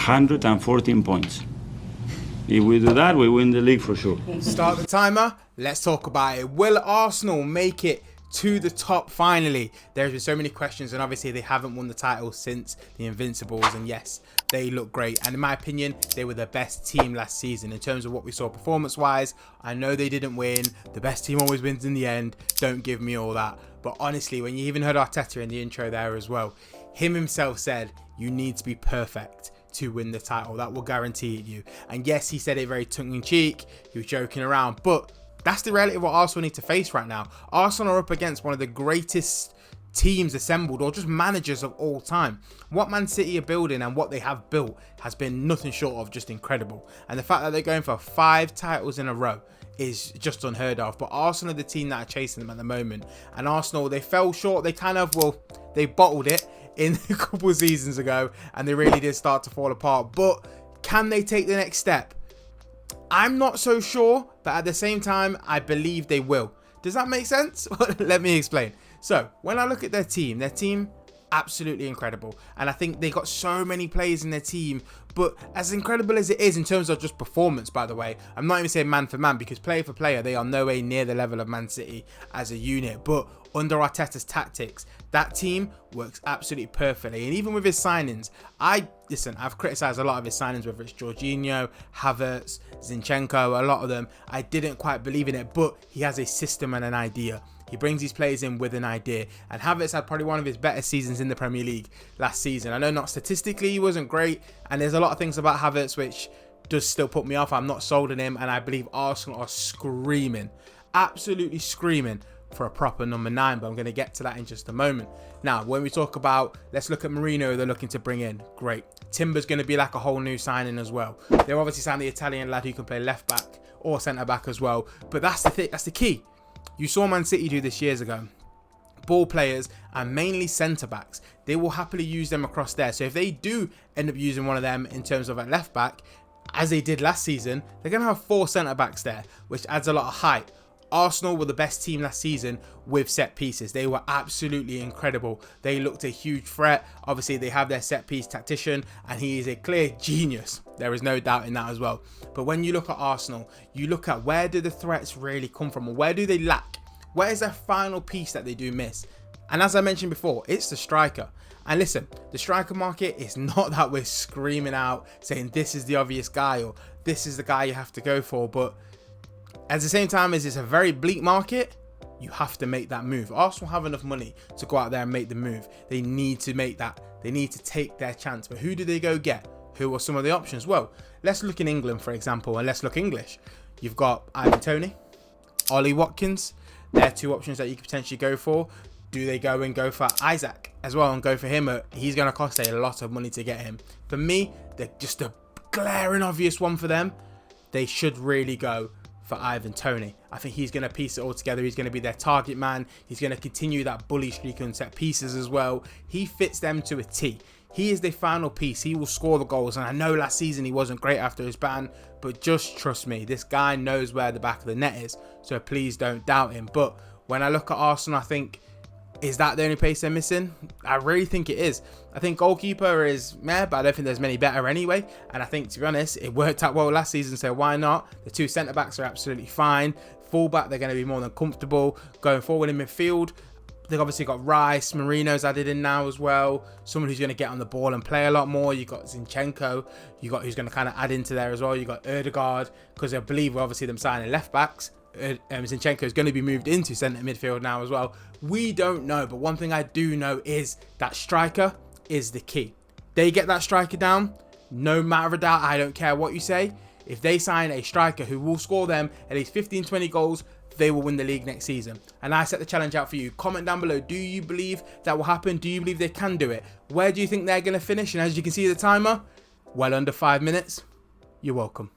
114 points. If we do that, we win the league for sure. Start the timer. Let's talk about it. Will Arsenal make it to the top finally? There's been so many questions, and obviously they haven't won the title since the Invincibles, and yes, they look great, and in my opinion they were the best team last season in terms of what we saw performance wise. I know they didn't win, the best team always wins in the end, don't give me all that, but honestly, when you even heard Arteta in the intro there as well, him himself said you need to be perfect to win the title. That will guarantee it you. And yes, he said it very tongue-in-cheek, he was joking around, but that's the reality of what Arsenal need to face right now. Arsenal are up against one of the greatest teams assembled, or just managers of all time. What Man City are building and what they have built has been nothing short of just incredible. And the fact that they're going for 5 titles in a row is just unheard of. But Arsenal are the team that are chasing them at the moment. And Arsenal, they fell short. They they bottled it in a couple of seasons ago, and they really did start to fall apart. But can they take the next step? I'm not so sure, but at the same time, I believe they will. Does that make sense? Let me explain. So, when I look at their team, absolutely incredible. And I think they got so many players in their team, but as incredible as it is in terms of just performance, by the way, I'm not even saying man for man, because player for player, they are nowhere near the level of Man City as a unit. But under Arteta's tactics, that team works absolutely perfectly. And even with his signings, I've criticised a lot of his signings, whether it's Jorginho, Havertz, Zinchenko, a lot of them. I didn't quite believe in it, but he has a system and an idea. He brings these players in with an idea. And Havertz had probably one of his better seasons in the Premier League last season. I know not statistically he wasn't great, and there's a lot of things about Havertz which does still put me off. I'm not sold on him, and I believe Arsenal are screaming, absolutely screaming for a proper number 9, but I'm going to get to that in just a moment. Now, when we talk about, let's look at Mourinho, they're looking to bring in. Great. Timber's going to be like a whole new signing as well. They're obviously signed the Italian lad who can play left back or centre back as well. But that's the thing, that's the key. You saw Man City do this years ago. Ball players and mainly centre backs, they will happily use them across there. So if they do end up using one of them in terms of a left back, as they did last season, they're going to have 4 centre backs there, which adds a lot of height. Arsenal were the best team last season with set pieces. They were absolutely incredible. They looked a huge threat. Obviously, they have their set piece tactician, and he is a clear genius. There is no doubt in that as well. But when you look at Arsenal, you look at where do the threats really come from, or where do they lack? Where is their final piece that they do miss? And as I mentioned before, it's the striker. And listen, the striker market is not that we're screaming out saying this is the obvious guy or this is the guy you have to go for, but at the same time as it's a very bleak market, you have to make that move. Arsenal have enough money to go out there and make the move. They need to make that. They need to take their chance. But who do they go get? Who are some of the options? Well, let's look in England, for example, and let's look English. You've got Ivan Toney, Ollie Watkins. They're 2 options that you could potentially go for. Do they go for Isaac as well and go for him? He's going to cost a lot of money to get him. For me, they're just a glaring obvious one for them. They should really go for Ivan Toney. I think he's going to piece it all together. He's going to be their target man. He's going to continue that bully streak on set pieces as well. He fits them to a T. He is the final piece. He will score the goals. And I know last season he wasn't great after his ban, but just trust me, this guy knows where the back of the net is. So please don't doubt him. But when I look at Arsenal, I think, is that the only place they're missing? I really think it is. I think goalkeeper is meh, but I don't think there's many better anyway. And I think, to be honest, it worked out well last season, so why not? The 2 centre-backs are absolutely fine. Full-back, they're going to be more than comfortable. Going forward in midfield, they've obviously got Rice, Marino's added in now as well. Someone who's going to get on the ball and play a lot more. You've got Zinchenko, who's going to kind of add into there as well. You've got Ødegaard, because I believe obviously them signing left-backs. Zinchenko is going to be moved into centre midfield now as well. We don't know, but one thing I do know is that striker is the key. They get that striker down, no matter of doubt, I don't care what you say. If they sign a striker who will score them at least 15-20 goals, they will win the league next season. And I set the challenge out for you. Comment down below, do you believe that will happen? Do you believe they can do it? Where do you think they're going to finish? And as you can see the timer, well under 5 minutes. You're welcome.